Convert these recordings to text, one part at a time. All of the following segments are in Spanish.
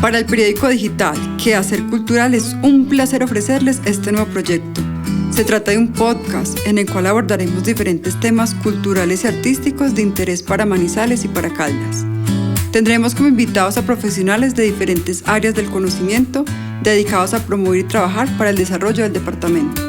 Para el periódico digital Quehacer Cultural es un placer ofrecerles este nuevo proyecto. Se trata de un podcast en el cual abordaremos diferentes temas culturales y artísticos de interés para Manizales y para Caldas. Tendremos como invitados a profesionales de diferentes áreas del conocimiento dedicados a promover y trabajar para el desarrollo del departamento.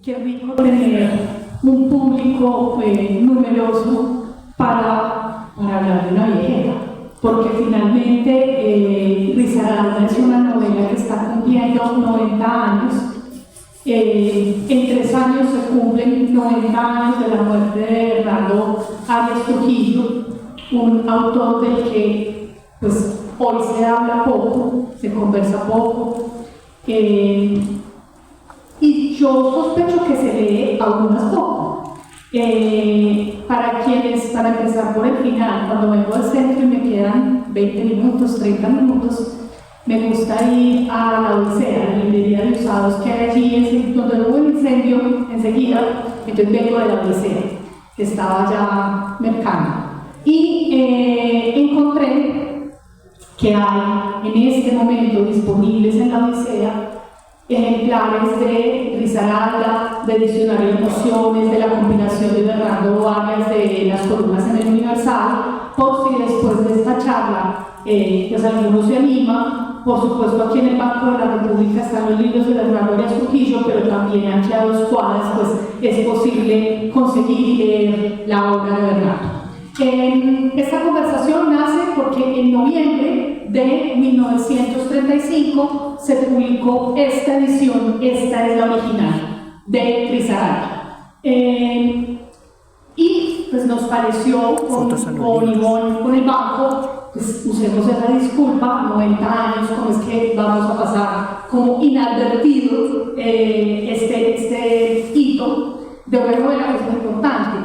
Qué rico tener un público numeroso para hablar de una viejera, porque finalmente Risaralda es una novela que está cumpliendo 90 años. En 3 años se cumplen 90 años de la muerte de Bernardo Arias Trujillo, un autor del que pues, hoy se habla poco, se conversa poco. Y yo sospecho que se lee algunas poco. Para empezar por el final, cuando vengo al centro y me quedan 20 minutos, 30 minutos, me gusta ir a la Odisea, la librería de usados que hay allí, donde hubo un incendio enseguida, entonces vengo de la Odisea, que estaba ya mercando. Y encontré que hay en este momento disponibles en la Odisea ejemplares de Risaralda, de Diccionario de Emociones, de la combinación de Bernardo Arias de las columnas en el Universal, por si después de esta charla pues alguno se anima. Por supuesto, aquí en el Banco de la República están los libros de Bernardo Arias Trujillo, pero también aquí a 2 cuadras pues, es posible conseguir y leer la obra de Bernardo. Esta conversación nace porque en noviembre de 1935 se publicó esta edición, esta es la original, de Risaralda. Y pues nos pareció, con el banco, pues usemos esa disculpa, 90 años, como es que vamos a pasar como inadvertido este hito de una novela que es muy importante.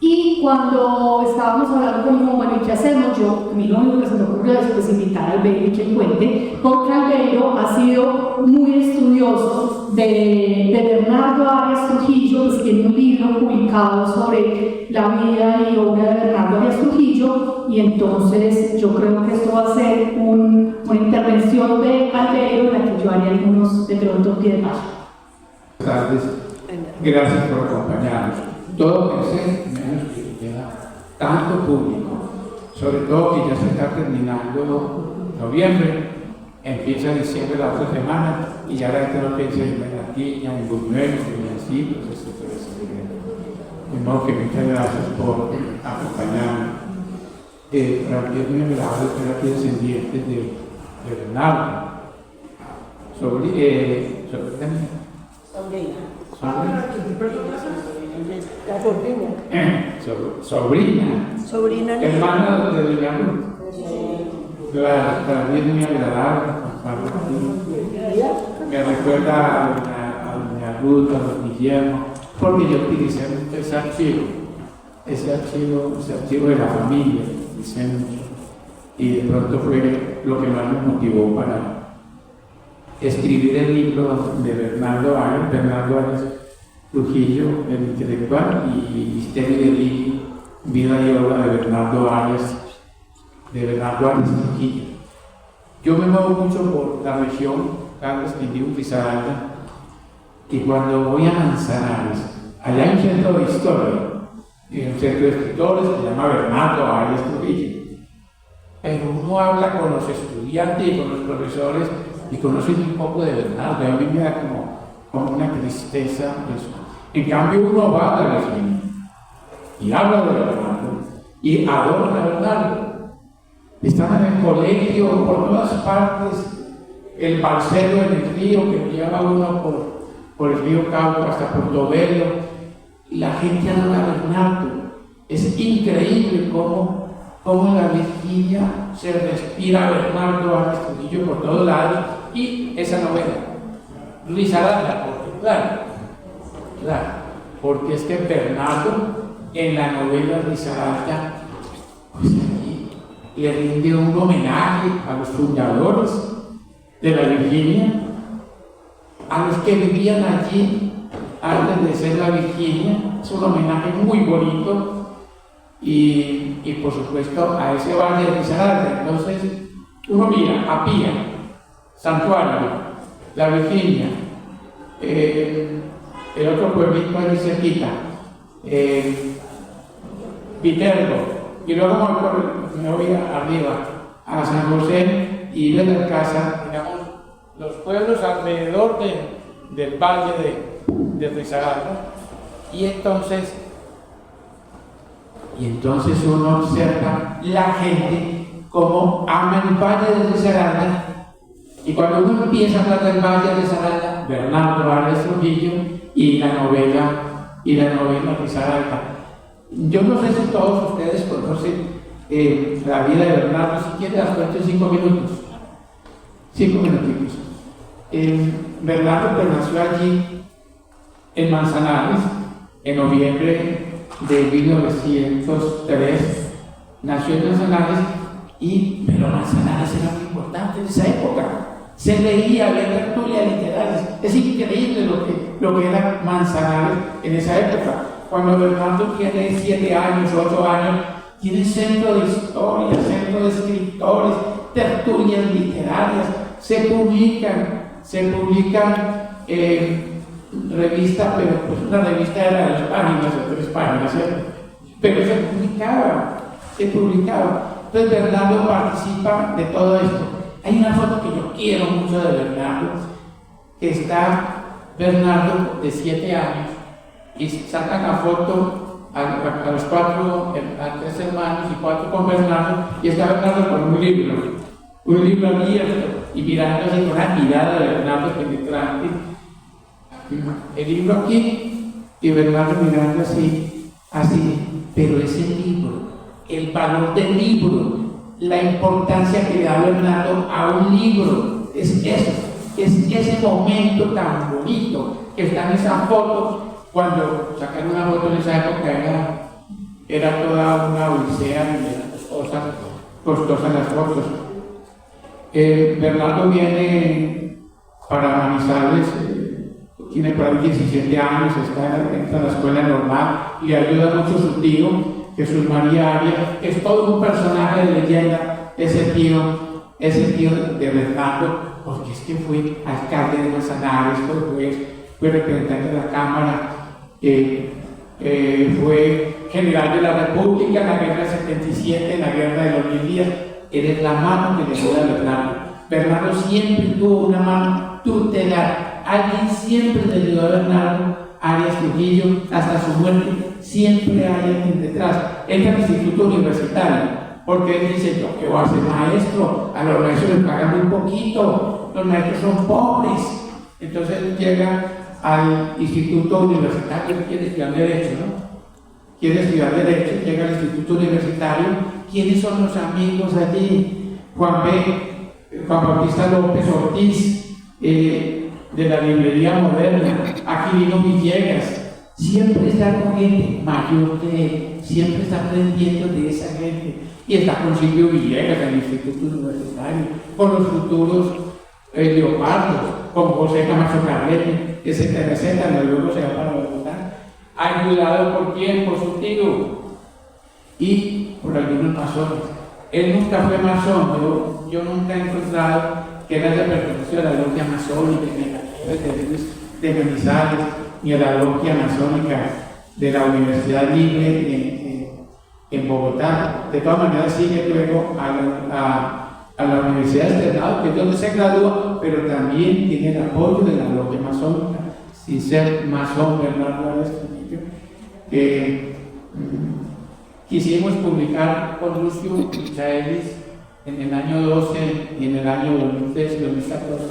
Y cuando estábamos hablando con mi mamá, bueno, ¿y qué hacemos? A mí lo único que se me ocurrió es pues, invitar a Albeiro y que cuente, porque Albeiro ha sido muy estudioso de Bernardo Arias Trujillo, pues tiene un libro publicado sobre la vida y obra de Bernardo Arias Trujillo, y entonces yo creo que esto va a ser una intervención de Albeiro en la que yo haré algunos de pronto pie de página. Buenas tardes, gracias por acompañarnos. Todo pensé, menos que queda tanto público, sobre todo que ya se está terminando noviembre, empieza diciembre la otra semana y ya la gente no piensa en Bergantiña, en Buñuel, en Villancillos, etc. De modo que muchas gracias por acompañarnos. Para mí es muy agradable estar aquí descendientes de Bernardo. Sobrina, hermana de Doña Ruth. Para mí es muy agradable. Me recuerda a Doña Ruth, a Don Guillermo, porque yo utilicé mucho ese archivo de la familia, y de pronto fue lo que más me motivó para escribir el libro de Bernardo Arias Trujillo, el intelectual, y Misterio de Lili, vida y obra de Bernardo Arias Trujillo. Yo me muevo mucho por la región, Caldas, Quindío, Risaralda, y cuando voy a Manzanares, allá hay un centro de historia, y un centro de escritores que se llama Bernardo Arias Trujillo. Pero uno habla con los estudiantes y con los profesores y conoce un poco de Bernardo, y a mí me da como una tristeza eso. En cambio uno va a la región y habla de Bernardo y adora a Bernardo. Están en el colegio, por todas partes, el balsero en el río que lleva uno por el río Cauca hasta Portobelo, y la gente adora a Bernardo. Es increíble cómo en la Virginia se respira a Bernardo Arias Trujillo por todos lados, y esa novela, Risaralda, claro, porque es que Bernardo en la novela Risaralda pues allí le rinde un homenaje a los fundadores de la Virginia, a los que vivían allí antes de ser la Virginia. Es un homenaje muy bonito y por supuesto a ese valle de Risaralda. Entonces uno mira a Pía, Santuario, La Virginia, el otro pueblito ahí cerquita, Viterbo, y luego me voy arriba a San José y Belalcázar, digamos, los pueblos alrededor del valle de Risaralda. Y entonces uno observa la gente como ama el valle de Risaralda. Y cuando uno empieza a hablar del valle de Risaralda, Bernardo Arias Trujillo y la novela Risaralda. Yo no sé si todos ustedes conocen la vida de Bernardo. Si quieren las cuento en 5 minutos. 5 minutitos. Bernardo pues, nació allí en Manzanares en noviembre de 1903. Nació en Manzanares, pero Manzanares era muy importante en esa época. Se leía, había tertulias literarias. Es increíble lo que era Manzanares en esa época. Cuando Bernardo tiene 7 años, 8 años, tiene centro de historia, centro de escritores, tertulias literarias, se publican revistas, pero pues una revista era de 2 páginas o 3 páginas, ¿cierto? Pero se publicaba. Entonces Bernardo participa de todo esto. Hay una foto que yo quiero mucho de Bernardo, que está Bernardo de 7 años, y sacan la foto a los 4, a 3 hermanos y 4 con Bernardo, y está Bernardo con un libro abierto, y mirándose con una mirada de Bernardo penetrante, el libro aquí, y Bernardo mirando así, pero ese libro, el valor del libro, la importancia que le da Bernardo a un libro, es ese momento tan bonito que está en esa foto. Cuando sacaron una foto en esa época era toda una odisea y eran costosas las fotos. Bernardo viene para Manizales, tiene por ahí 17 años, entra a la escuela normal, le ayuda mucho su tío, Jesús María Arias, es todo un personaje de leyenda, ese tío de Bernardo, porque es que fue alcalde de Manzanares, fue representante de la Cámara, fue general de la República en la guerra del 77, en la guerra de los 1000 días. Eres la mano que le ayuda a Bernardo. Bernardo siempre tuvo una mano tutelar. Alguien siempre le ayudó a Bernardo Arias Trujillo hasta su muerte. Siempre hay alguien detrás. Entra al instituto universitario, porque él dice: yo que voy a ser maestro, a los maestros les pagan muy poquito, los maestros son pobres. Entonces él llega al instituto universitario, quiere estudiar Derecho, llega al instituto universitario. ¿Quiénes son los amigos allí? Juan Bautista López Ortiz, de la librería moderna, Aquilino Villegas. Siempre está con gente mayor que él, siempre está aprendiendo de esa gente. Y está con Silvio Villegas en el instituto universitario, con los futuros Leopardos, con José Camacho Carrete, etcétera, luego se va para Bogotá. Ayudado por quién, por su tío y por algunos masones. Él nunca fue masón, yo nunca he encontrado que él haya pertenecido a la logia masónica de Manizales, ni a la logia masónica de la Universidad Libre en Bogotá. De todas maneras sigue luego a la Universidad de Externado, que es donde se gradúa, pero también tiene el apoyo de la logia masónica, sin ser masón. Bernardo Arias Trujillo. Quisimos publicar con Lucio Michaelis en el año 12 y en el año 2013, 2014,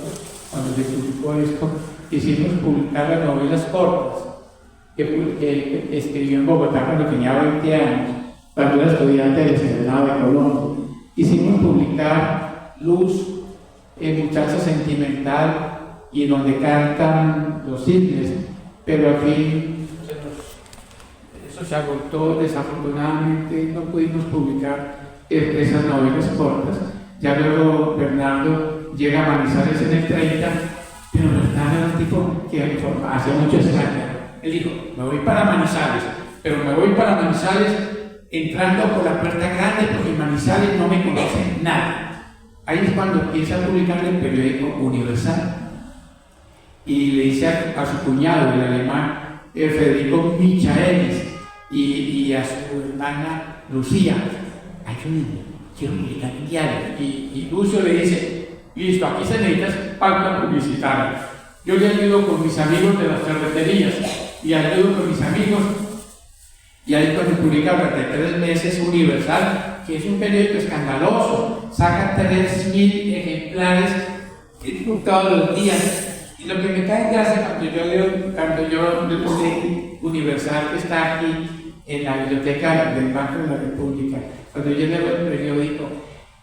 cuando se publicó esto, quisimos publicar las novelas cortas que escribió en Bogotá cuando tenía 20 años, cuando era estudiante del Serenado de Colombia. Quisimos publicar Luz, Muchacha Sentimental, y donde cantan los cisnes, pero al fin eso se agotó. Desafortunadamente no pudimos publicar esas novelas cortas. Ya luego Bernardo llega a Manizales en el 30, pero Bernardo era un tipo que hacía mucho escándalo. Él dijo: me voy para Manizales, pero me voy para Manizales entrando por la puerta grande, porque en Manizales no me conocen nada. Ahí es cuando empieza a publicar el periódico Universal. Y le dice a su cuñado, el alemán Federico Michaelis, y a su hermana Lucía, ayúdenme, quiero publicar en diario. Y Lucio le dice, listo, aquí se necesita pauta publicitaria. Yo le ayudo con mis amigos de las ferreterías, y ayudo con mis amigos, y ahí cuando publica durante 3 meses Universal, que es un periódico escandaloso, saca 3.000 ejemplares todos los días. Y lo que me cae en gracia cuando yo leo Universal, que está aquí en la biblioteca del Banco de la República, cuando yo leo el periódico,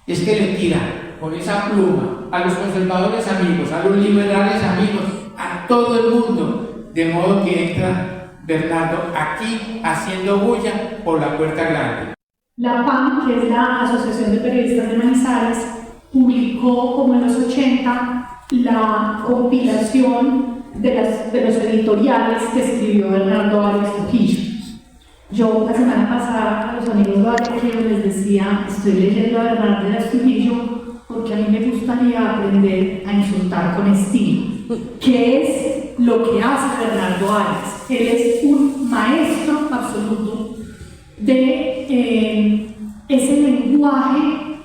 es que le tira con esa pluma a los conservadores amigos, a los liberales amigos, a todo el mundo, de modo que entra Bernardo aquí haciendo bulla por la puerta grande. La PAM, que es la Asociación de Periodistas de Manizales, publicó como en los 80 la compilación de los editoriales que escribió Bernardo Arias Trujillo. Yo la semana pasada a los amigos de Arias les decía, estoy leyendo a Bernardo Arias Trujillo porque a mí me gustaría aprender a insultar con estilo, que es lo que hace Bernardo Arias. Él es un maestro absoluto de ese lenguaje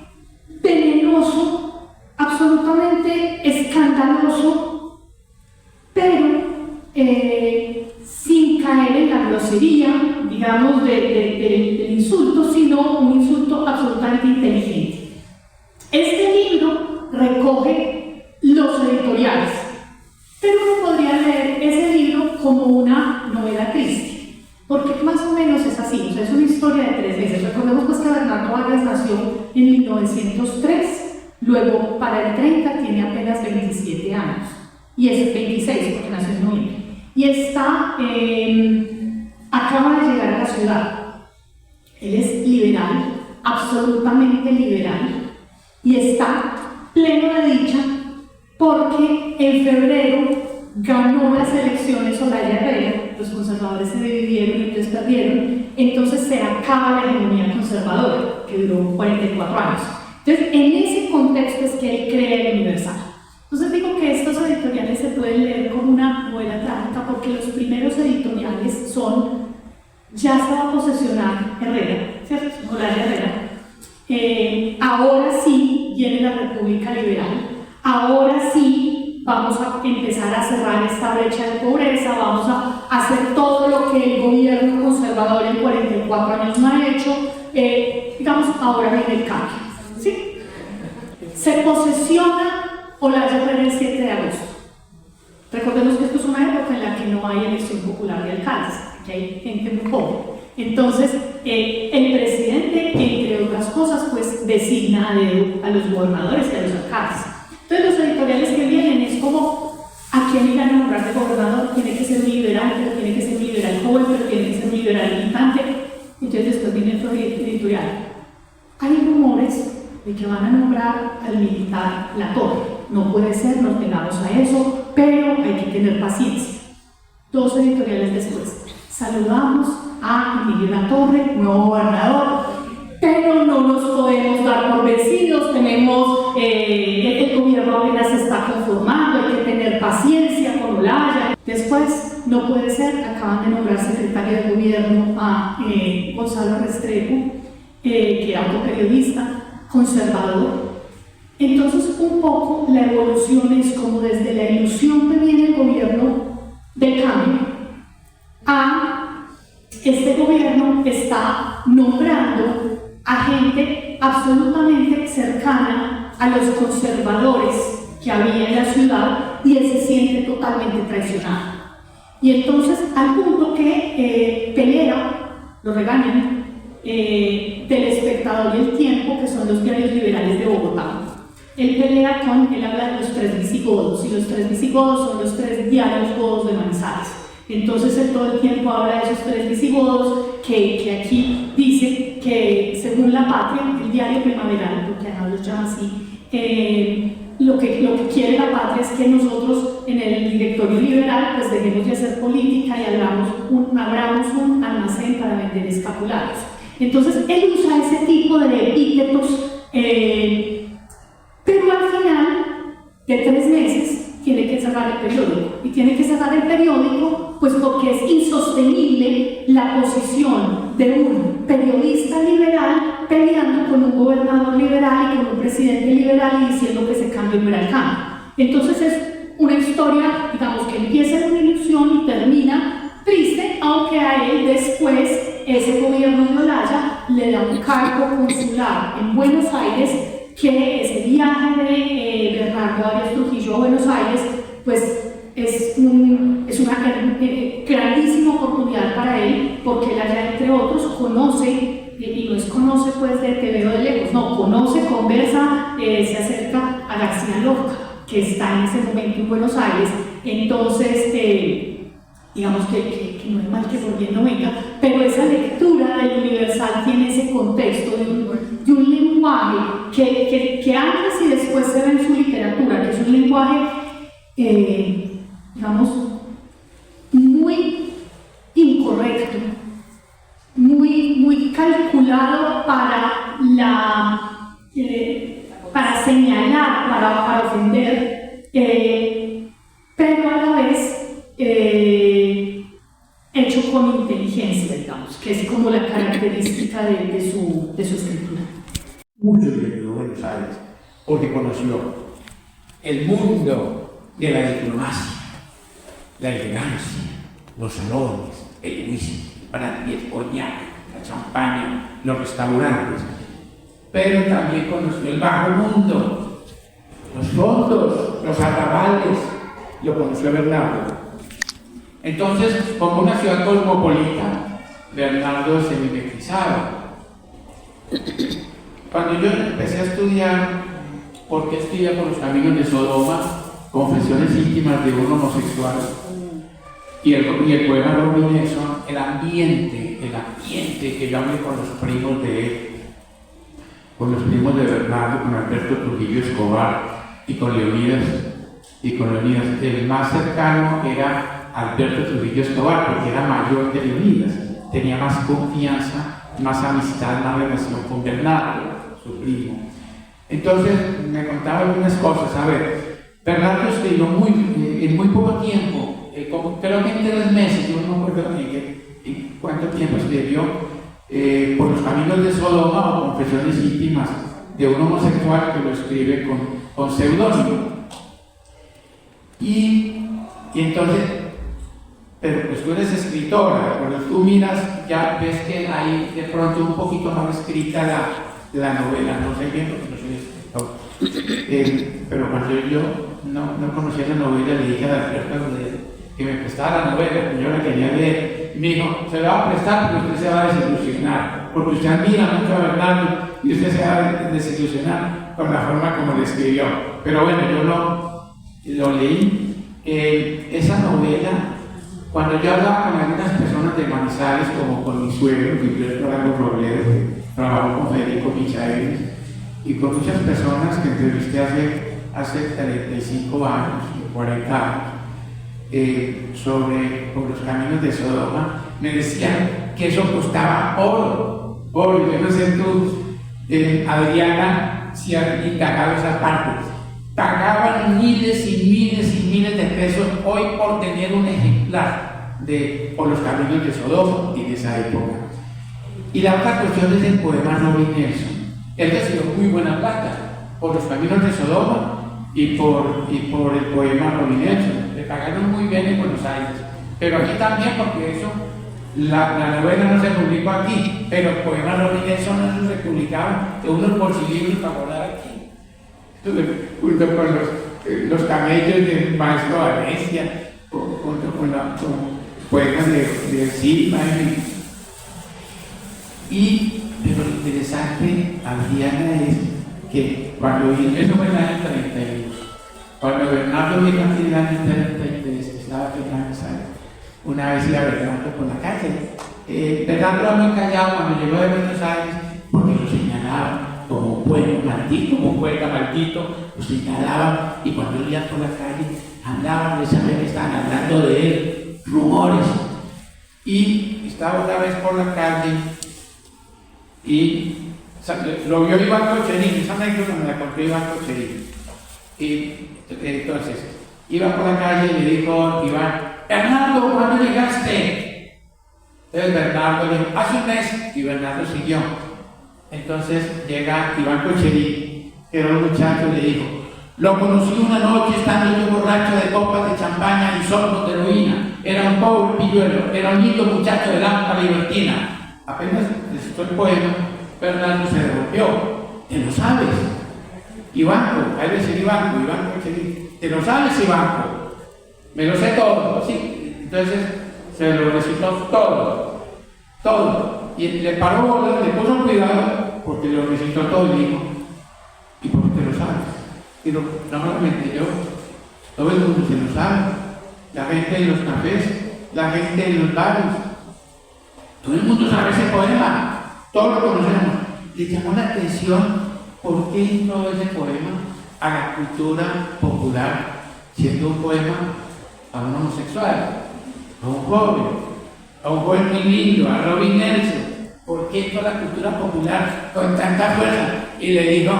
venenoso, absolutamente escandaloso, pero sin caer en la grosería, digamos, del insulto, sino un insulto absolutamente inteligente. Este libro recoge los editoriales, pero uno podría leer ese libro como una novela triste, porque más o menos es así, o sea, es una historia de 3 meses. Recordemos pues que Bernardo Arias nació en 1903, luego para el 30 tiene apenas 27 años, y es 26 porque nació en noviembre, y acaba de llegar a la ciudad. Él es liberal, absolutamente liberal, y está pleno de dicha porque en febrero ganó las elecciones Olaya Herrera, los conservadores se dividieron y entonces perdieron, entonces se acaba la hegemonía conservadora, que duró 44 años. Entonces, en ese contexto es que él crea el Universal. Entonces digo que estos editoriales se pueden leer como una novela trágica porque los primeros editoriales son, ya se va a posesionar Herrera, ¿cierto? Olaya Herrera. Ahora sí viene la República Liberal, ahora sí vamos a empezar a cerrar esta brecha de pobreza, vamos a hacer todo lo que el gobierno conservador en 44 años no ha hecho, digamos, ahora viene el cambio, ¿sí? Se posesiona Olaya Herrera el 7 de agosto. Recordemos que esto es una época en la que no hay elección popular de alcaldes, que hay gente muy pobre. Entonces, el presidente, entre otras cosas, pues designa a los gobernadores y a los alcaldes. Entonces, los editoriales que vienen es como, ¿a quién irán a nombrar de gobernador? Tiene que ser un liberal, pero tiene que ser un liberal joven, pero tiene que ser un liberal militante. Entonces, después viene otro editorial. Hay rumores de que van a nombrar al militar Latorre. No puede ser, nos negamos a eso, pero hay que tener paciencia. 2 editoriales después. Saludamos a Emilio Latorre, nuevo gobernador, pero no nos podemos dar por vencidos, tenemos, el gobierno apenas se está conformando, hay que tener paciencia con Olaya. Después, no puede ser, acaban de nombrar secretario de gobierno a Gonzalo Restrepo, que era otro periodista, conservador. Entonces, un poco la evolución es como desde la ilusión que viene el gobierno del cambio a este gobierno está nombrando a gente absolutamente cercana a los conservadores que había en la ciudad y él se siente totalmente traicionado. Y entonces, al punto que pelea, lo regañan, del Espectador y El Tiempo, que son los diarios liberales de Bogotá. Él habla de los 3 visigodos, y los 3 visigodos son los 3 diarios godos de Manizales. Entonces él todo el tiempo habla de esos 3 visigodos, que aquí dice que según La Patria, el diario primaveral, porque Ana los llama así, lo que quiere La Patria es que nosotros en el directorio liberal pues dejemos de hacer política y abramos un almacén para vender escapularios. Entonces él usa ese tipo de epítetos, pero al final de 3 meses tiene que cerrar el periódico. Y tiene que cerrar el periódico pues porque es insostenible la posición de un periodista liberal peleando con un gobernador liberal y con un presidente liberal y diciendo que ese cambio no era el cambio. Entonces es una historia, digamos, que empieza en una ilusión y termina triste, aunque a él después ese gobierno de Olaya le da un cargo consular en Buenos Aires, que ese viaje de Bernardo Arias Trujillo a Buenos Aires pues es una grandísima oportunidad para él, porque él allá, entre otros, conoce, y no es conoce pues de te veo de lejos, no, conoce, conversa, se acerca a García Lorca, que está en ese momento en Buenos Aires. Entonces, digamos que no es mal que por bien no venga, pero esa lectura del Universal tiene ese contexto de un lenguaje que antes y después se ve en su literatura, que es un lenguaje, digamos, muy incorrecto, muy calculado para señalar, para ofender, pero a la vez hecho con inteligencia, digamos, que es como la característica de su escritura. Mucho vivió en Buenos Aires porque conoció el mundo de la diplomacia, la elegancia, los salones, el whisky, el coñac, la champaña, los restaurantes, pero también conoció el bajo mundo, los fondos, los arrabales, lo conoció Bernardo. Entonces, como una ciudad cosmopolita, Bernardo se mimetizaba. Cuando yo empecé a estudiar, ¿por qué estudiar por los caminos de Sodoma? Confesiones íntimas de un homosexual, y el poema Robin Nelson, el ambiente que yo hablé con los primos de él, con los primos de Bernardo, con Alberto Trujillo Escobar y con Leonidas. El más cercano era Alberto Trujillo Escobar, porque era mayor que Leonidas, tenía más confianza, más amistad, más relación con Bernardo, su primo. Entonces me contaba algunas cosas. A ver, Bernardo escribió en muy poco tiempo, creo que en 3 meses, yo no me acuerdo en cuánto tiempo escribió, por los caminos de Sodoma, o confesiones íntimas de un homosexual, que lo escribe con seudónimo. Y entonces, pero pues tú eres escritora, cuando tú miras ya ves que hay de pronto un poquito más escrita la novela, no sé bien porque no soy escritor, pero cuando yo no conocía la novela, le dije a la Alberto que me prestara la novela, que yo la quería leer. Me dijo, se la va a prestar porque usted se va a desilusionar, porque usted admira mucho a Bernardo y usted se va a desilusionar con la forma como le escribió. Pero bueno, yo lo leí. Esa novela, cuando yo hablaba con algunas personas de Manizales, como con mi suegro, Gilberto Arango Robledo, que trabajó con Federico Michaelis, y con muchas personas que entrevisté hace 35 años, 40 años, por los caminos de Sodoma, me decían que eso costaba oro. Yo no sé tú, Adriana, si has indagado esa parte. Pagaban miles y miles y miles de pesos hoy por tener un ejemplar por los caminos de Sodoma y de esa época. Y la otra cuestión es el poema Robin Nelson. Él recibió muy buena plata por los caminos de Sodoma y por el poema Robin Nelson. Le pagaron muy bien en Buenos Aires, pero aquí también, porque eso, la novela no se publicó aquí, pero el poema Robin Nelson no se publicaba de unos bolsillos para volar aquí. Junto con los camellos del maestro Valencia, junto con poemas de Silva. Pero lo interesante, Adriana, es que cuando eso fue en el año 32, cuando Bernardo vino aquí en el año 33, que estaba aquí en Buenos Aires, una vez iba Bernardo por la calle. Bernardo era muy callado cuando llegó de Buenos Aires, porque lo señalaban como un poeta maldito, lo señalaban, y cuando él iba por la calle, andaban de saber que estaban hablando de él, rumores. Y estaba una vez por la calle y lo vio Iván Cocherín, esa anécdota me la contó Iván Cocherín. Y entonces, iba por la calle y le dijo Iván: Bernardo, ¿cuándo llegaste? Entonces Bernardo le dijo: hace un mes, y Bernardo siguió. Entonces llega Iván Cocherín, que era un muchacho, y le dijo: lo conocí una noche estando yo borracho de copas de champaña y sorbos de heroína. Era un pobre pilluelo, era un lindo muchacho de lámpara libertina. Apenas recitó el poema, Bernardo se devolvió. ¿Te lo sabes? Ivanco, hay que decir Ivanco, ¿te lo sabes, Ivanco? Me lo sé todo, sí. Entonces se lo recitó todo. Y le paró bolas, le puso cuidado, porque lo recitó todo y dijo: ¿y por qué te lo sabes? Y no solamente yo, todo el mundo se lo sabe. La gente en los cafés, la gente en los bares, todo el mundo sabe ese poema, todos lo conocemos. Le llamó la atención por qué hizo ese poema a la cultura popular, siendo un poema a un homosexual, a un joven muy lindo, a Robin Nelson. ¿Por qué toda la cultura popular con tanta fuerza? Y le dijo: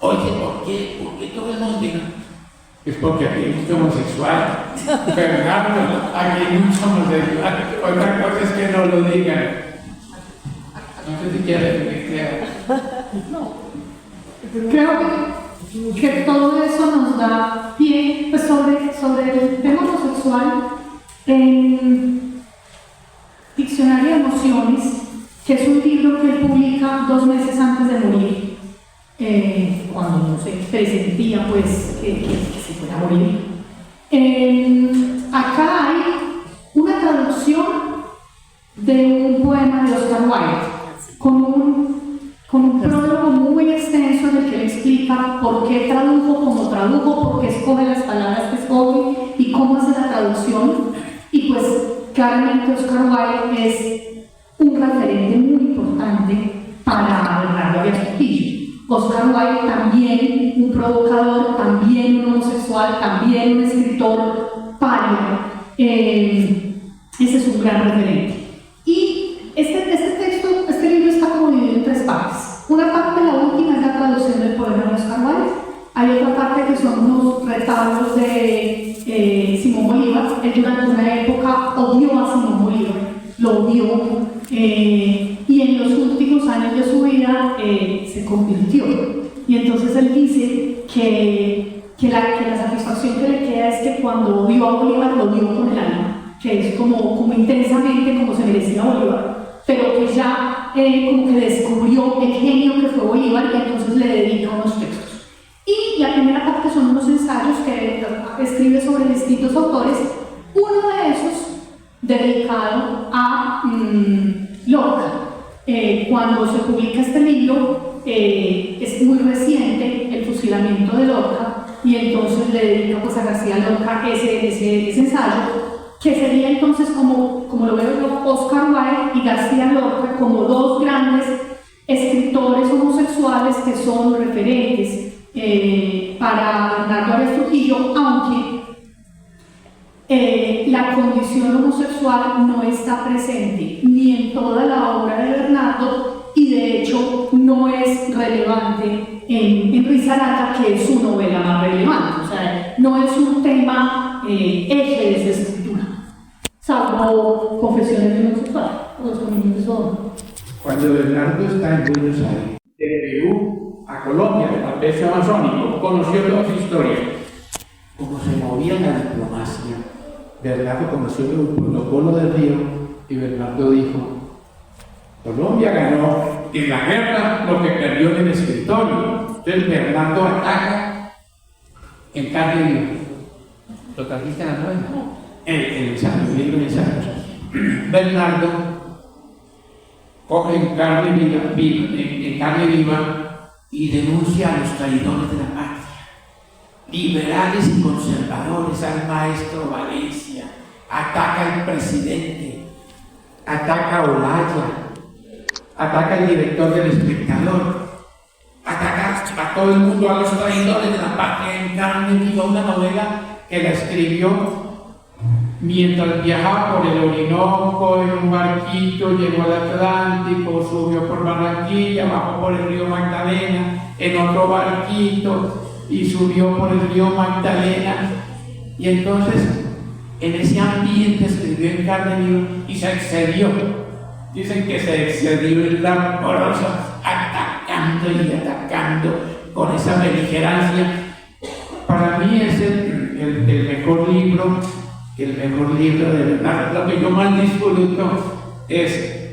oye, ¿por qué todo el mundo diga? Es porque aquí hay mucho homosexual. Fernando, aquí hay mucho homosexual. Otra cosa es que no lo digan. No sé si quieres que crea. No. Creo que todo eso nos da pie, pues, sobre el tema homosexual. En Diccionario de Emociones, que es un libro que él publica 2 meses antes de morir, cuando no se presentía pues que se fuera a morir. Acá hay una traducción de un poema de Oscar Wilde con un prólogo muy extenso en el que él explica por qué tradujo como tradujo, por qué escoge las palabras que escoge y cómo hace la traducción. Y pues claramente Oscar Wilde es un referente muy importante para Bernardo Arias Trujillo. Oscar Wilde también un provocador, también un homosexual, también un escritor paria. Ese es un gran referente. Y este libro está como dividido en 3 partes. Una parte, la última, es la traducción del poema de Oscar Wilde. Hay otra parte que son unos retablos de Simón Bolívar. Él durante una época odió a Simón Bolívar, lo odió, y en los últimos años de su vida se convirtió. Y entonces él dice que la satisfacción que le queda es que cuando odió a Bolívar, lo odió con el alma, que es como intensamente como se merecía Bolívar, pero que ya como que descubrió el genio que fue Bolívar, y entonces le dedica unos textos. Y la primera parte son unos ensayos que escribe sobre distintos autores, uno de esos dedicado a Lorca. Cuando se publica este libro, es muy reciente el fusilamiento de Lorca, y entonces le dedica pues a García Lorca ese ensayo, que sería entonces como lo veo yo, Oscar Wilde y García Lorca como 2 grandes escritores homosexuales que son referentes para Bernardo Arias Trujillo, aunque la condición homosexual no está presente ni en toda la obra de Bernardo, y de hecho no es relevante en Risaralda, que es su novela más relevante. O sea, no es un tema eje de su escritura, salvo Confesiones de un homosexual. Cuando Bernardo está en Buenos Aires, de Perú a Colombia, al peso amazónico, conoció 2 historias. Cómo se movía la diplomacia. Bernardo conoció el protocolo del Río, y Bernardo dijo: Colombia ganó en la guerra lo que perdió en el escritorio. Entonces Bernardo ataca en carne viva. ¿Lo trajiste en la novela? El ensayo, el libro de ensayos. Bernardo coge en carne viva y denuncia a los traidores de la patria, liberales y conservadores, al maestro Valencia, ataca al presidente, ataca a Olaya, ataca al director del Espectador, ataca a todo el mundo, a los traidores de la patria en carne viva. Una novela que la escribió mientras viajaba por el Orinoco en un barquito, llegó al Atlántico, subió por Barranquilla, bajó por el río Magdalena en otro barquito y subió por el río Magdalena. Y entonces en ese ambiente escribió en carne viva y se excedió. Dicen que se excedió el amoroso, atacando y atacando con esa beligerancia. Para mí es el mejor libro de verdad. Lo que yo más disfruto es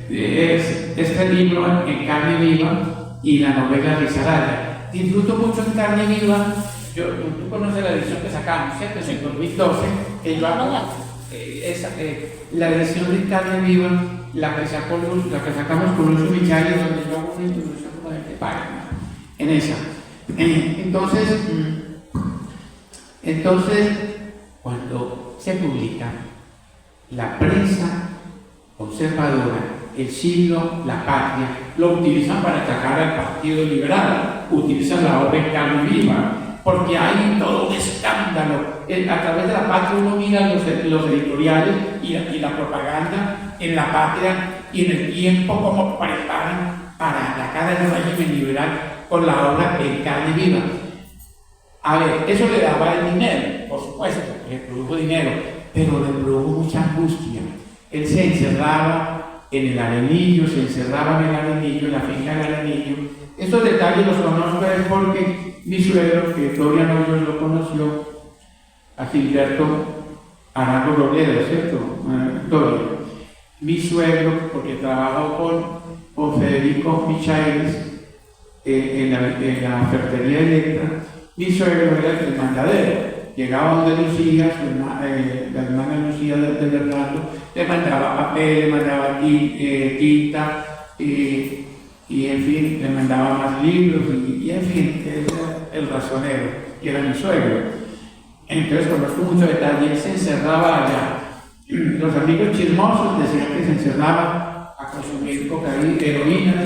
este libro en carne viva y la novela Risaralda. Disfruto mucho en carne viva. Tú conoces la edición que sacamos, ¿cierto? En 2012, que la edición de carne viva, la que sacamos con Lucio Michali, donde yo hago una introducción como de páginas, en esa. Entonces, cuando se publica, la prensa conservadora, el siglo, la patria, lo utilizan para atacar al Partido Liberal, utilizan la obra en carne viva, porque hay todo un escándalo. A través de la patria uno mira los editoriales y la propaganda en la patria y en el tiempo como preparan para atacar al régimen liberal con la obra en carne viva. A ver, eso le daba el dinero, por supuesto, le produjo dinero, pero le produjo mucha angustia. Él se encerraba en el Arenillo, en la finca del Arenillo. Estos detalles los conozco porque mi suegro, que Gloria Noyos lo conoció, a Gilberto Arango Robledo, ¿cierto? Gloria. Mi suegro, porque trabajó con Federico Michaelis en la ferretería Electra. Mi suegro era el mandadero. Llegaba donde Lucía, la hermana Lucía de Bernardo, le mandaba papel, le mandaba tinta, y en fin, le mandaba más libros, y en fin, era el razonero, que era mi suegro. Entonces conozco mucho detalle, él se encerraba allá. Los amigos chismosos decían que se encerraba a consumir cocaína, heroína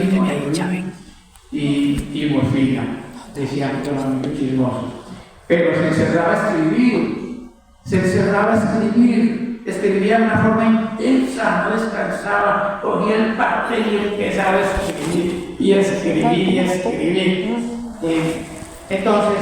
y morfina, decían los amigos chismosos. Pero se encerraba a escribía de una forma intensa, no descansaba, cogía el papel y empezaba a escribir, y escribir. Entonces,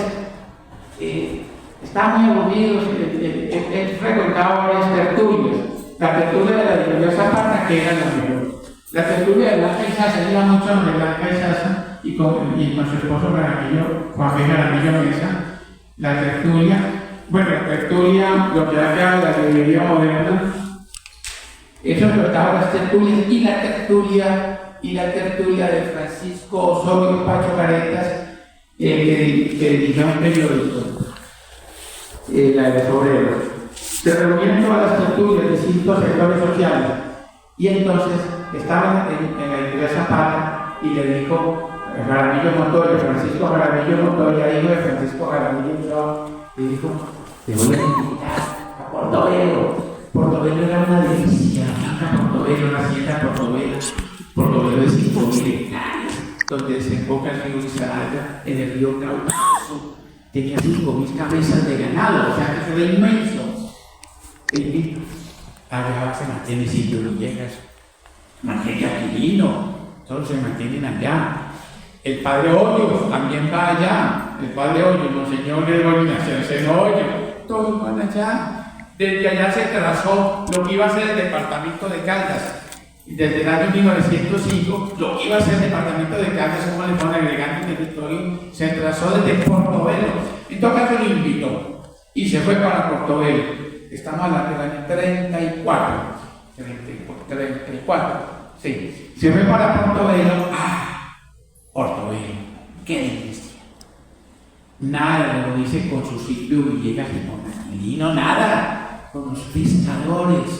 estaba muy aburrido, él frecuentaba varias tertulias. La tertulia de la editorial Zapata, que era la mejor. La tertulia de Blanca y Sasa, iba mucho de Blanca y Sasa, y con su esposo Juan B. Jaramillo Mesa. La tertulia, lo que había de la librería moderna, eso trataba las tertulias y la tertulia de Francisco Osorio Pacho Caretas, que dirigió un periódico, la de Sobrero. Se reunían todas las tertulias de distintos sectores sociales, y entonces estaban en la editorial Zapata y le dijo Jaramillo Montoya, Francisco Jaramillo Montoya, hijo de Francisco Jaramillo Montoya, le dijo: te voy a invitar a Portobelo. Portobelo era una delicia, una hacienda Portobelo de 5.000 hectáreas, donde desemboca el río Risaralda en el río Cáucaso. Tenía 5.000 cabezas de ganado, o sea que eso era inmenso. Y allá se mantiene Silvio Villegas, mantiene Aquilino, todos se mantienen allá. El padre Hoyos también va allá, el padre Hoyos, Monseñor Ignacio Hoyos, todos van allá. Desde allá se trazó lo que iba a ser el departamento de Caldas. Desde el año 1905, lo que iba a ser el departamento de Caldas, como le ponen agregando territorio, se trazó desde Portobelo. En todo caso lo invitó y se fue para Portobelo. Estamos hablando del año 34, sí. Se fue para Portobelo. Portobelo, qué delicia. Nada lo dice con su Silvio Villegas y con Aquilino, nada. Con los pescadores,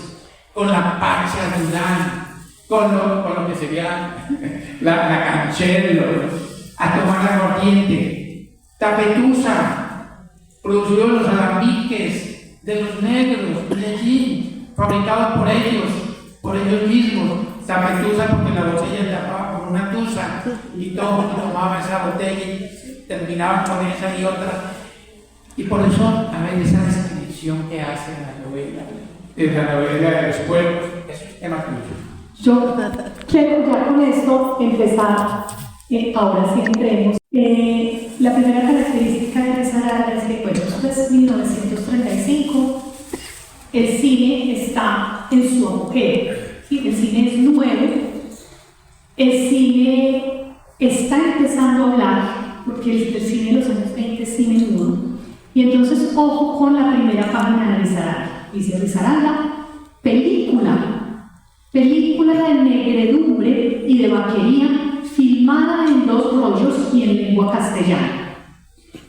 con la Pacha Durán, con lo que sería la Canchero, a tomar la corriente. Tapetusa, producido los alambiques de los negros de allí, fabricados por ellos mismos. Tapetusa porque la botella tapaba con una tusa y todos tomaban esa botella y terminaban con esa y otra. Y por eso, a ver, esa descripción que hace la novela de la novela de los pueblos, eso es tema tuyo. Yo quiero ya con esto empezar, ahora sí entremos. La primera característica de Risaralda es que, bueno, esto es 1935, el cine está en su apogeo, ¿sí? El cine es nuevo, el cine está empezando a hablar, porque el cine de los años 20 es cine mudo, y entonces ojo con la primera página de Risaralda. Dice Risaralda, película de negredumbre y de vaquería filmada en 2 rollos y en lengua castellana.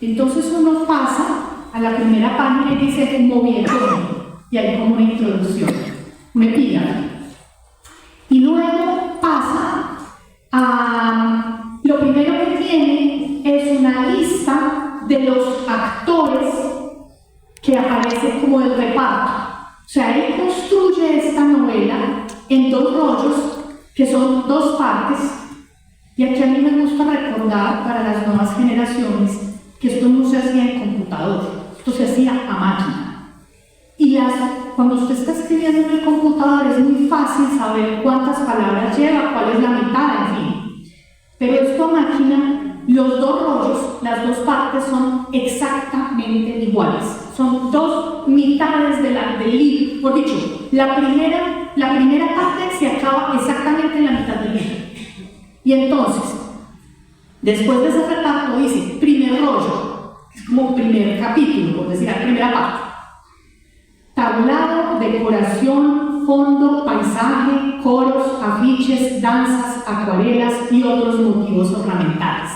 Entonces uno pasa a la primera página y dice movimiento, y hay como una introducción, un epígrafe. Y luego pasa a lo primero que tiene es una lista de los actores que aparecen como del reparto. O sea, él construye esta novela en 2 rollos, que son 2 partes, y aquí a mí me gusta recordar para las nuevas generaciones que esto no se hacía en computador, esto se hacía a máquina. Y cuando usted está escribiendo en el computador es muy fácil saber cuántas palabras lleva, cuál es la mitad, en fin. Pero esto a máquina, los 2 rollos, las 2 partes son exactamente iguales. Son 2 mitades del libro. Por dicho, la primera parte se acaba exactamente en la mitad del libro. Y entonces, después de ese reparto dice primer rollo, es como primer capítulo, por decir, la primera parte. Tablado, decoración, fondo, paisaje, coros, afiches, danzas, acuarelas y otros motivos ornamentales.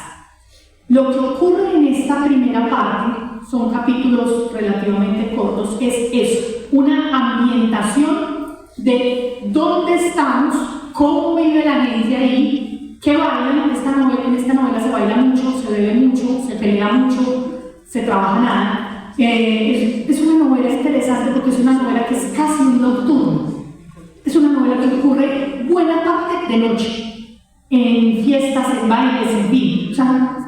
Lo que ocurre en esta primera parte, son capítulos relativamente cortos, es eso, una ambientación de dónde estamos, cómo vive la gente ahí, qué bailan. En esta novela se baila mucho, se bebe mucho, se pelea mucho, se trabaja nada. Es una novela interesante porque es una novela que es casi un nocturno. Es una novela que ocurre buena parte de noche, en fiestas, en bailes, en fin. O sea,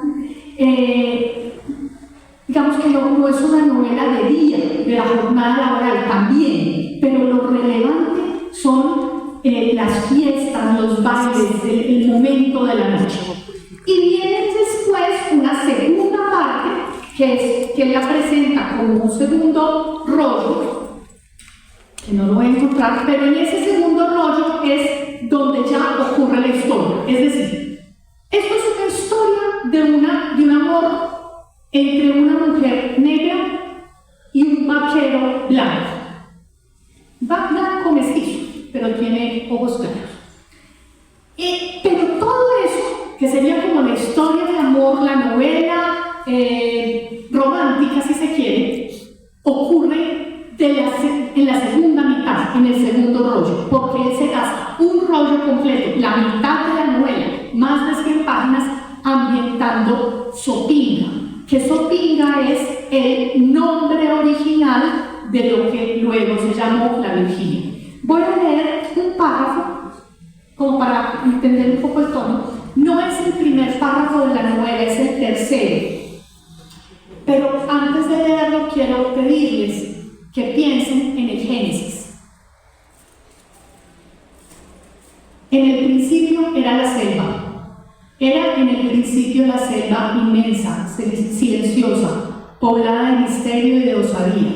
digamos que no es una novela de día, de la jornada laboral también, pero lo relevante son las fiestas, los bailes, el momento de la noche. Y viene después una segunda parte, que él la presenta como un segundo rollo, que no lo voy a encontrar, pero en ese segundo rollo es donde ya ocurre la historia. Es decir, esto es una historia de un amor entre una mujer negra y un vaquero blanco. Va blanco mestizo, pero tiene ojos claros. Pero todo eso, que sería como la historia de amor, la novela romántica, si se quiere, ocurre en la segunda mitad, en el segundo rollo, porque él se gasta un rollo completo, la mitad de la novela, más de 100 páginas, ambientando Sopinga, que Sopinga es el nombre original de lo que luego se llamó La Virginia. Voy a leer un párrafo, como para entender un poco el tono. No es el primer párrafo de la novela, es el tercero. Pero antes de leerlo, quiero pedirles que piensen en el Génesis. En el principio era la selva. Era en el principio la selva inmensa, silenciosa, poblada de misterio y de osadía.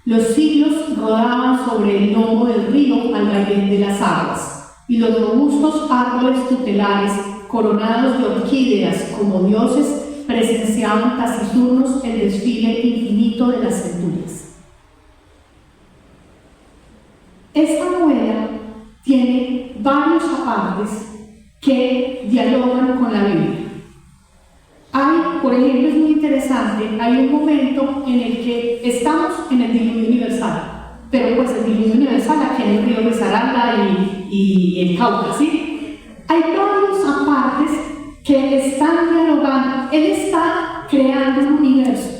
Los siglos rodaban sobre el lomo del río al vaivén de las aguas, y los robustos árboles tutelares, coronados de orquídeas como dioses, presenciaban taciturnos el desfile infinito de las centurias. Esta novela tiene varios apartes que dialogan con la Biblia. Hay, por ejemplo, es muy interesante, hay un momento en el que estamos en el diluvio universal, pero pues el diluvio universal aquí en el río Risaralda y el Cauca, ¿sí? Hay varios apartes que están dialogando. Él está creando un universo,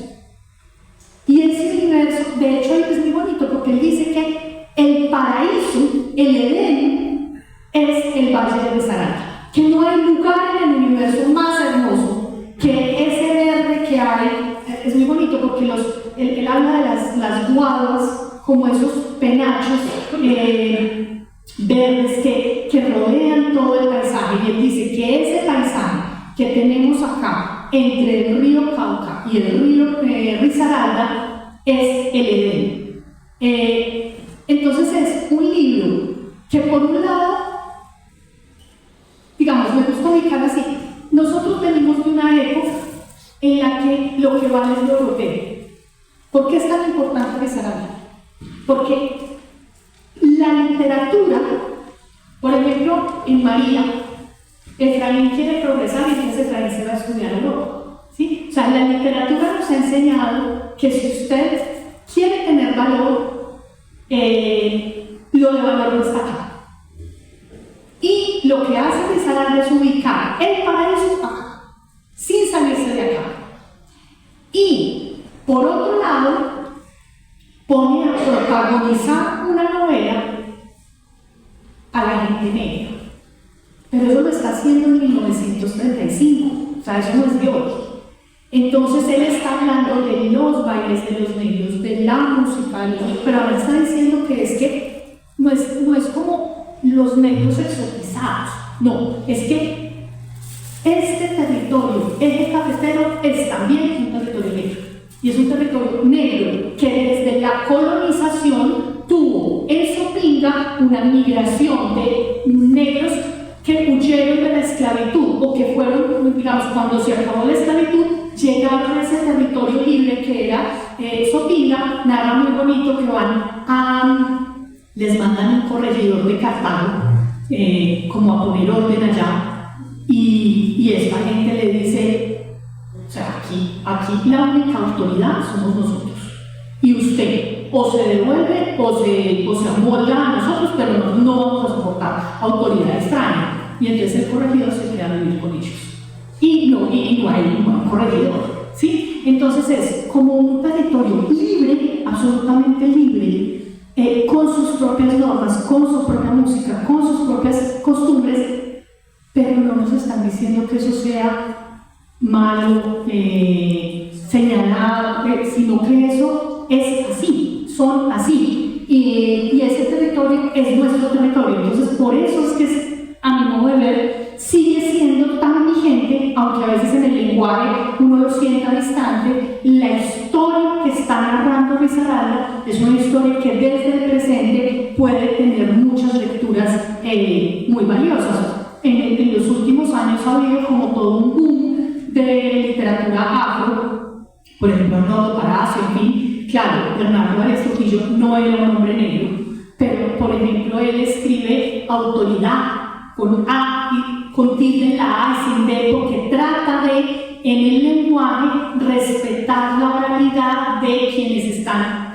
y ese universo, de hecho, es muy bonito porque él dice que el paraíso, el Edén, es el valle de Risaralda, que no hay lugar en el universo más hermoso que ese verde que hay. Es muy bonito porque él habla de las guaduas como esos penachos verdes que rodean todo el paisaje. Y él dice que ese paisaje que tenemos acá entre el río Cauca y el río Risaralda es el Edén. Entonces es un libro que por un lado, digamos, me gusta ubicar así. Nosotros venimos de una época en la que lo que vale es lo europeo. ¿Por qué es tan importante Risaralda? Porque la literatura, por ejemplo, en María, Efraín quiere progresar y entonces Efraín se va a estudiar a Europa, ¿sí? O sea, la literatura nos ha enseñado que si usted quiere tener valor, lo de valor no está acá. Y lo que hace Risaralda es ubicar el paraíso acá, sin salirse de acá. Y, por otro lado, pone a protagonizar una novela a la gente negra. Pero eso lo está haciendo en 1935, o sea, eso no es de hoy. Entonces él está hablando de los bailes de los negros, de la música, pero ahora está diciendo que es que no es como los negros exotizados, no, es que este territorio, eje cafetero, es también un territorio negro. Y es un territorio negro que desde la colonización tuvo en Sopinga una migración de negros que huyeron de la esclavitud o que fueron, digamos, cuando se acabó la esclavitud, llegaron a ese territorio libre que era Sopinga. Narra muy bonito que les mandan un corregidor de Cartago como a poner orden allá y esta gente le dice, o sea, aquí la única autoridad somos nosotros y usted o se devuelve o se amolda a nosotros, pero no vamos a soportar autoridad extraña. Y entonces el corregidor se queda a vivir con ellos y no hay un corregidor, ¿sí? Entonces es como un territorio libre, absolutamente libre, con sus propias normas, con su propia música, con sus propias costumbres, pero no nos están diciendo que eso sea malo, señalado, sino que eso es así, son así, y ese territorio es nuestro territorio. Entonces por eso es que a mi modo de ver sigue siendo tan vigente, aunque a veces en el lenguaje uno lo sienta distante. La historia que está narrando Risaralda es una historia que desde el presente puede tener muchas lecturas muy valiosas. En los últimos años ha habido como todo un boom de literatura afro, por ejemplo Arnoldo Paracio, en fin. Claro, Bernardo Arias Trujillo no era un hombre negro, pero por ejemplo él escribe autoridad con A y con tilde en la A y sin D, porque trata de, en el lenguaje, respetar la oralidad de quienes están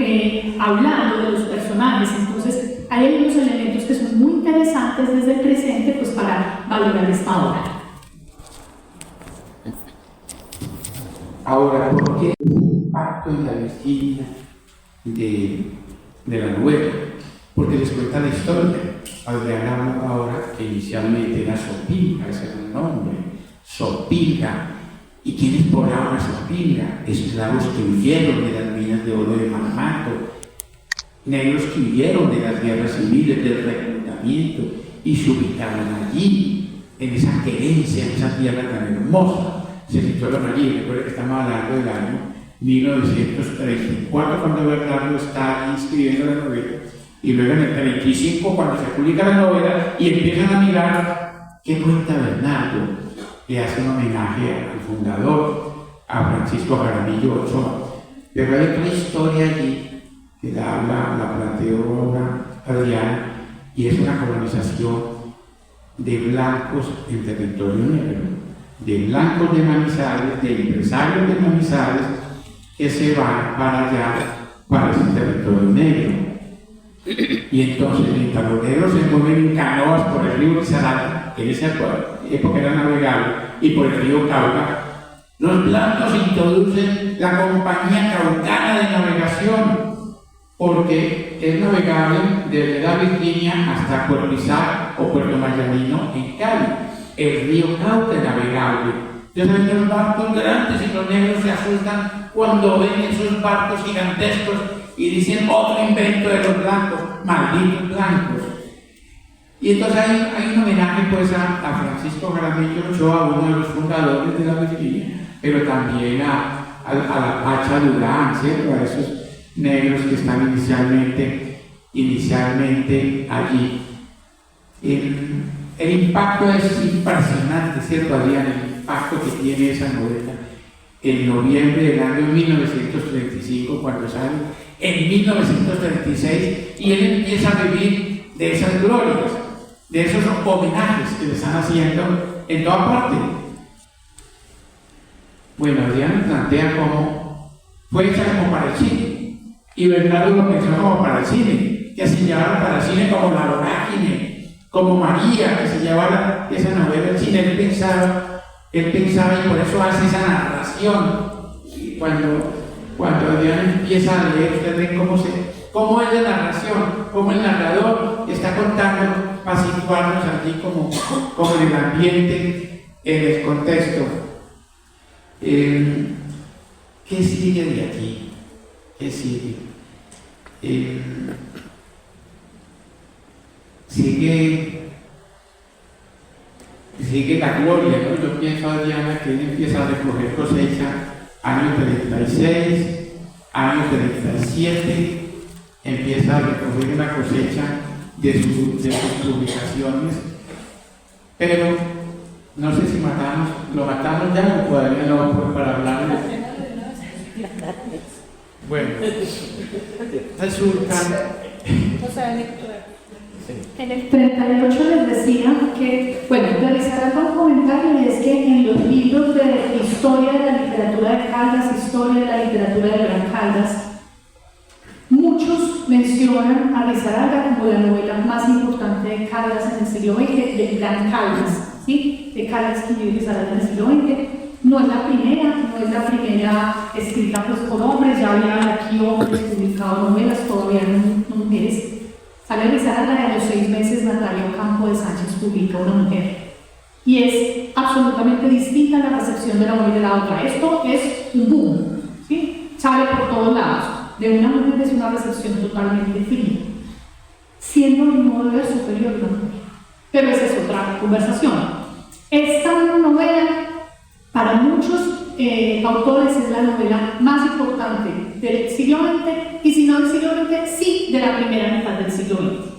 hablando, de los personajes. Entonces hay algunos elementos que son muy interesantes desde el presente, pues para valorar esta obra. Ahora, ¿por qué un impacto en la Virginia de la novela? Porque les cuenta la historia. Adriana habla ahora que inicialmente era Sopinga, ese era el nombre, Sopinga. ¿Y quiénes poblaban a Sopinga? Esclavos que huyeron de las minas de oro de Marmato, negros que huyeron de las guerras civiles, del reclutamiento, y se ubicaron allí, en esa querencia, en esa tierra tan hermosa. Se situaron allí. Recuerda que estamos hablando del año 1934, cuando Bernardo está escribiendo la novela, y luego en el 35, cuando se publica la novela, y empiezan a mirar qué cuenta Bernardo. Le hace un homenaje al fundador, a Francisco Jaramillo Ochoa. Pero hay otra historia allí que la planteó ahora Adriana, y es una colonización de blancos en territorio negro, de blancos de Manizales, de empresarios de Manizales que se van para allá, para ese territorio negro. Y entonces, mientras los negros se mueven en canoas por el río Risaralda, que en esa época era navegable, y por el río Cauca, los blancos introducen la compañía caucana de navegación, porque es navegable desde la Virginia hasta Puerto Izar o Puerto Mayamino en Cali. El río Cauca es navegable. Entonces ven los barcos grandes y los negros se asustan cuando ven esos barcos gigantescos y dicen otro invento de los blancos, malditos blancos. Y entonces hay un homenaje pues a Francisco Jaramillo Ochoa, uno de los fundadores de la Virginia, pero también a la Pacha Durán, ¿cierto? A esos negros que están inicialmente allí. El impacto es impresionante, ¿cierto, Adrián? El impacto que tiene esa novela en noviembre del año 1935, cuando sale en 1936, y él empieza a vivir de esas glorias, de esos homenajes que le están haciendo en toda parte. Bueno, Adrián plantea cómo fue hecha como para el cine, y Bernardo lo pensó como para el cine, que se llevaron para el cine como La Vorágine, como María, que se llevara esa novela al cine. Él pensaba, y por eso hace esa narración. Y cuando Adrián empieza a leer, usted ve cómo es la narración, cómo el narrador está contando para situarnos aquí como en el ambiente, en el contexto. ¿Qué sigue de aquí? ¿Qué sigue? Sigue la gloria, ¿no? Yo pienso, Adriana, que él empieza a recoger cosecha año 36, año 37, empieza a recoger una cosecha de sus publicaciones, pero no sé si lo matamos ya o todavía no para hablar. Bueno, resulta. En el 38 les decía que, realizar un comentario, y es que en los libros de historia de la literatura de Caldas, historia de la literatura de Gran Caldas, muchos mencionan a Risaralda como la novela más importante de Caldas en el siglo XX, de Gran Caldas, ¿sí? De Caldas que vive Risaralda en el siglo XX. No es la primera escrita pues, por hombres, ya había aquí hombres publicado novelas, todavía no mujeres. Sale Risaralda y a los 6 meses Natalia Ocampo de Sánchez publica Una mujer. Y es absolutamente distinta a la recepción de la una y de la otra. Esto es un boom, ¿sí? Sale por todos lados. De Una mujer es una recepción totalmente fría, siendo el modo de ver superior a una mujer. Pero esa es otra conversación. Esta novela, para muchos autores, es la novela más importante del siglo XX, y si no del siglo XX, sí de la primera mitad del siglo XX.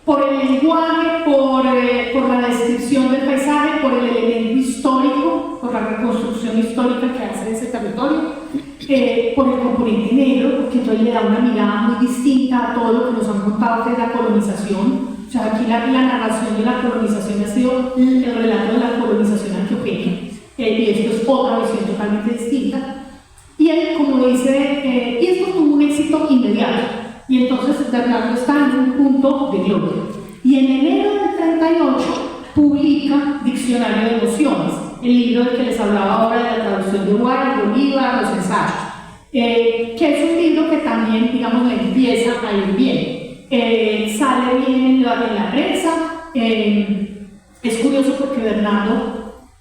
Por el lenguaje, por la descripción del paisaje, por el elemento histórico, por la reconstrucción histórica que hace de ese territorio, por el componente negro, porque entonces le da una mirada muy distinta a todo lo que nos han contado que es la colonización. O sea, aquí la narración de la colonización ha sido el relato de la colonización antioqueña, y esto es otra visión totalmente distinta. Y él, como dice, y esto tuvo un éxito inmediato, y entonces Bernardo está en un punto de gloria. Y en enero del 38 publica Diccionario de Emociones, el libro del que les hablaba ahora, de la traducción de Wilde, Bolívar, los ensayos, que es un libro que también, digamos, le empieza a ir bien. Sale bien en la prensa. Es curioso porque Bernardo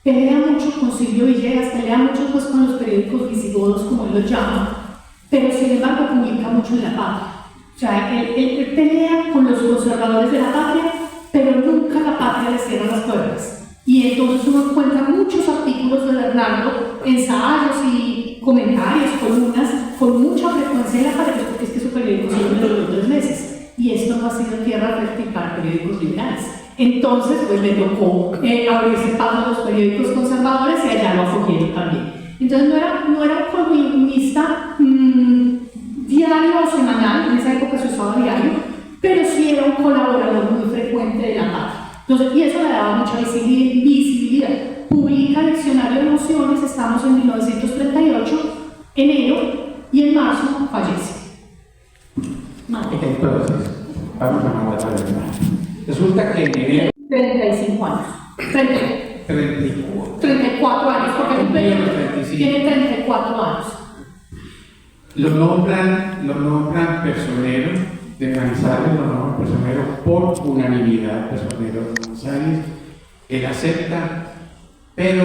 pelea mucho con Silvio Villegas, pelea mucho pues, con los periódicos visigodos, como él los llama, pero sin embargo publica mucho en La Patria. O sea, él pelea con los conservadores de La Patria, pero nunca La Patria le cierra las puertas. Y entonces uno encuentra muchos artículos de Bernardo, ensayos y comentarios, columnas, con mucha frecuencia en La Patria, porque es que su periódico siempre lo dio 3 meses. Y esto no ha sido tierra fértil para periódicos liberales. Entonces, pues le tocó abrirse paso a los periódicos conservadores, y allá lo acogieron también. Entonces no era un columnista diario o semanal, en esa época se usaba diario, pero sí era un colaborador muy frecuente de La Patria. Entonces, y eso le daba mucha visibilidad. Publica Diccionario de Emociones, estamos en 1938, enero, y en marzo fallece. Entonces, vamos a mandar a ver. Resulta que en enero. 35 años. 34 años, porque tiene 34 años. Lo nombran personero de Manizales, lo nombran personero por unanimidad, personero de Manizales. Él acepta, pero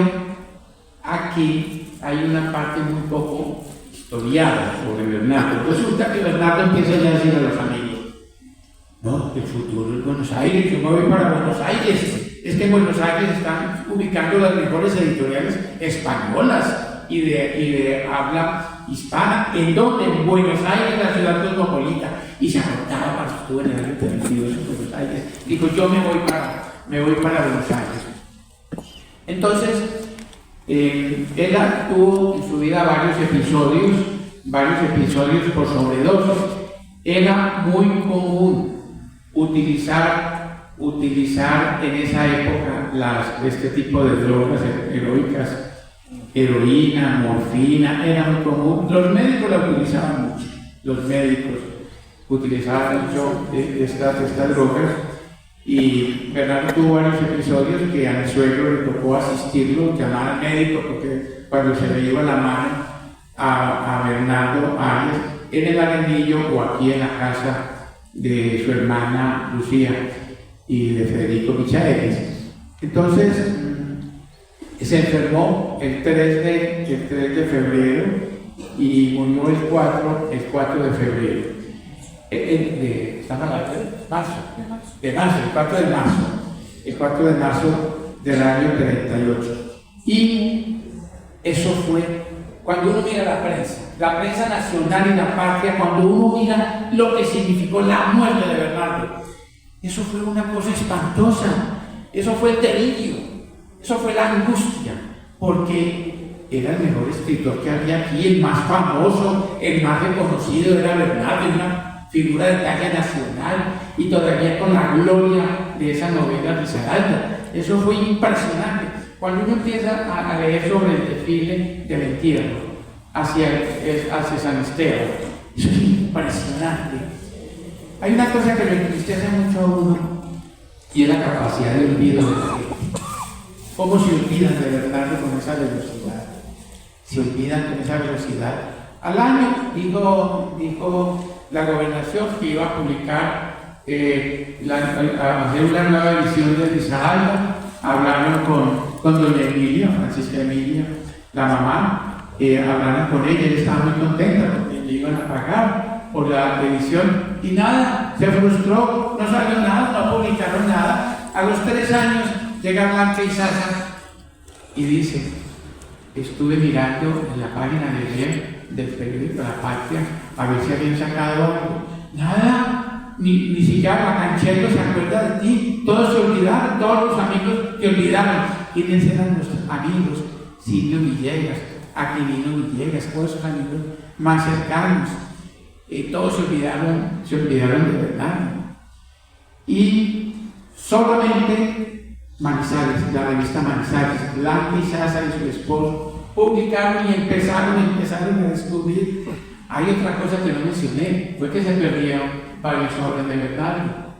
aquí hay una parte muy poco historiada sobre Bernardo. Resulta que Bernardo empieza ya a decir a los amigos: no, el futuro es Buenos Aires, yo me voy para Buenos Aires. Es que en Buenos Aires están ubicando las mejores editoriales españolas y de habla hispana. ¿En dónde? En Buenos Aires, la ciudad cosmopolita. Y se anotaba para su estuvo en el año 32 en Buenos Aires. Dijo: yo me voy para Buenos Aires. Entonces, él tuvo en su vida varios episodios por sobredosis. Era muy común utilizar en esa época este tipo de drogas heroicas, heroína, morfina, era muy común. Los médicos la utilizaban mucho, estas drogas, y Bernardo tuvo varios episodios que a mi suegro le tocó asistirlo, llamar al médico, porque cuando se le iba la mano a Bernardo Arias en el Arenillo o aquí en la casa de su hermana Lucía y de Federico Michaelis. Entonces se enfermó el 3 de febrero y murió el 4 de febrero. El 4 de marzo del año 38. Y eso fue, cuando uno mira la prensa nacional y la patria, cuando uno mira lo que significó la muerte de Bernardo, eso fue una cosa espantosa, eso fue el delirio, eso fue la angustia, porque era el mejor escritor que había aquí, el más famoso, el más reconocido era Bernardo, una figura de talla nacional, y todavía con la gloria de esa novela Risaralda. Eso fue impresionante. Cuando uno empieza a leer sobre el desfile del entierro hacia San Esteban, eso es impresionante. Hay una cosa que me entristece mucho a uno, y es la capacidad de olvido de la gente. ¿Cómo se olvidan de Bernardo con esa velocidad? Se olvidan con esa velocidad. Al año dijo la gobernación que iba a publicar, a hacer una nueva edición de Risaralda. Hablaron con doña Emilia, Francisca Emilia, la mamá, hablaron con ella, ella estaba muy contenta porque le iban a pagar por la edición, y nada, se frustró, no salió nada, no publicaron nada. A los 3 años llega Blanca Izaza y dice: estuve mirando en la página del periódico La Patria a ver si habían sacado algo. Nada, ni siquiera Bacancheto se acuerda de ti, todos se olvidaron, todos los amigos te olvidaron. ¿Quiénes eran nuestros amigos? Silvio Villegas, Aquilino Villegas, todos esos amigos más cercanos, todos se olvidaron de verdad. Y solamente Manizales, la revista Manizales, Blanca Izaza y su esposo publicaron y empezaron a descubrir. Hay otra cosa que no mencioné, fue que se perdieron varias obras de Bernardo.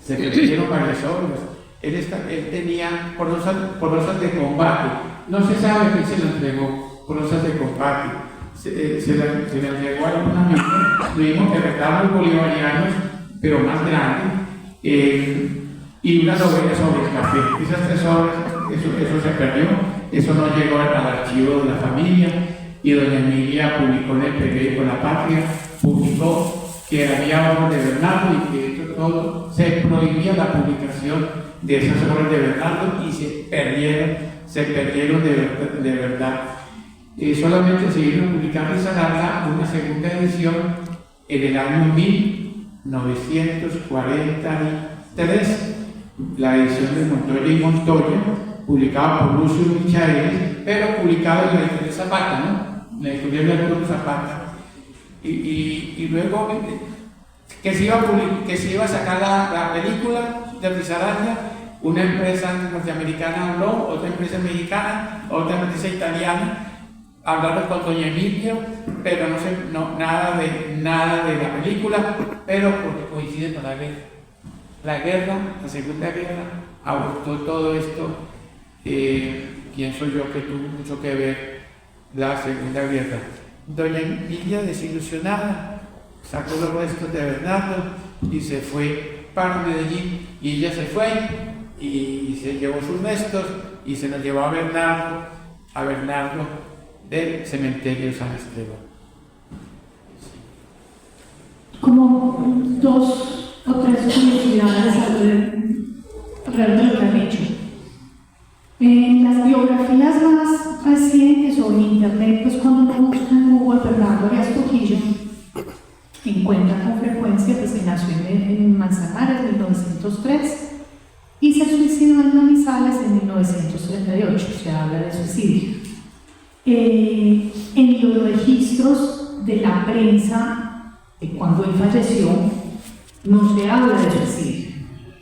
Se perdieron varias obras. Él tenía prosas de combate. No se sabe quién se lo entregó, prosas de combate. Se le entregó a un amigo, lo mismo que retablos bolivarianos, pero más grandes, y una novela sobre el café. Esas 3 obras, eso se perdió, eso no llegó al archivo de la familia, y doña Emilia publicó en el periódico La Patria, publicó que había obras de Bernardo y que todo se prohibía la publicación de esas obras de Bernardo, y se perdieron de verdad. Solamente se iba a publicar una segunda edición en el año 1943, la edición de Montoya y Montoya, publicada por Lucio Michaelis, pero publicada en la editorial Zapata, ¿no? La editorial de Arturo Zapata. Y luego que se iba a sacar la película de Risaralda, una empresa norteamericana habló, otra empresa mexicana, otra empresa italiana, hablaron con doña Emilia, pero nada de la película, pero porque coincide con la guerra. La Segunda Guerra, abortó todo esto. Pienso yo que tuvo mucho que ver la Segunda Guerra. Doña Emilia, desilusionada, sacó los restos de Bernardo y se fue para Medellín, y ella se fue y se llevó sus restos y se los llevó a Bernardo, a Bernardo del cementerio San Esteban. Como 2 o 3 curiosidades alrededor de lo que han hecho. En las biografías más recientes o en internet, pues cuando uno busca en Google Bernardo Arias Trujillo, encuentra con frecuencia pues, que nació en Manzanares en 1903 y se suicidó en Manizales en 1938, se habla de suicidio. En los registros de la prensa, cuando él falleció, no se habla de suicidio,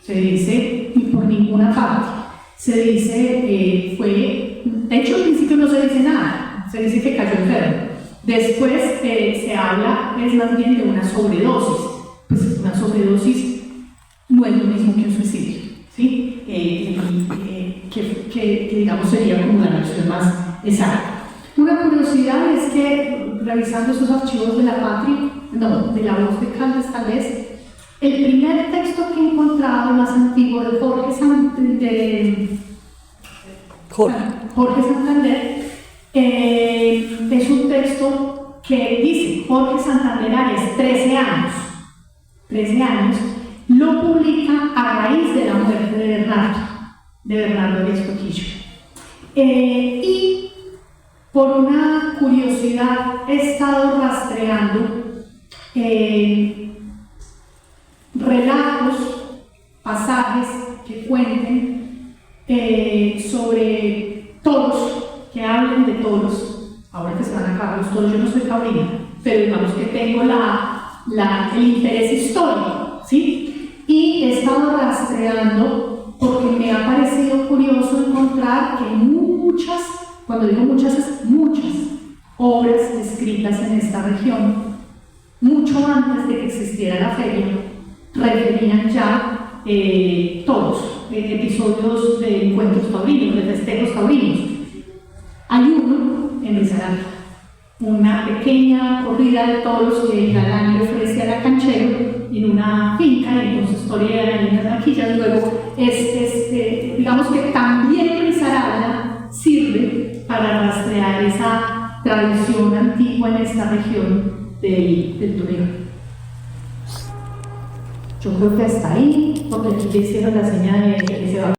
se dice, y por ninguna parte, se dice, de hecho al principio no se dice nada, se dice que cayó enfermo. Después se habla, es más bien de una sobredosis. Pues una sobredosis no es lo mismo que un suicidio, ¿sí? Que digamos sería como la versión más exacta. Una curiosidad es que, revisando esos archivos de la Patria, de la voz de Caldas tal vez, el primer texto que he encontrado, más antiguo, de Jorge Santander, es un texto que dice Jorge Santander Arias, 13 años, lo publica a raíz de la muerte de Bernardo Arias Trujillo. Y por una curiosidad he estado rastreando relatos, pasajes que cuenten sobre toros, que hablen de toros. Ahora que se van a acabar los toros, yo no soy taurina, pero digamos que tengo el interés histórico, ¿sí? Y he estado rastreando porque me ha parecido curioso encontrar que muchas, cuando digo muchas, es muchas obras escritas en esta región, mucho antes de que existiera la feria, referían ya todos episodios de encuentros taurinos, de festejos taurinos. Hay uno en Risaralda, una pequeña corrida de toros que el galán le ofrece a la canchero en una finca, y entonces torean en las vaquillas. Luego, digamos que también Risaralda sirve para rastrear esa tradición antigua en esta región del toreo. Yo creo que hasta ahí, porque aquí le hicieron la señal de que se va.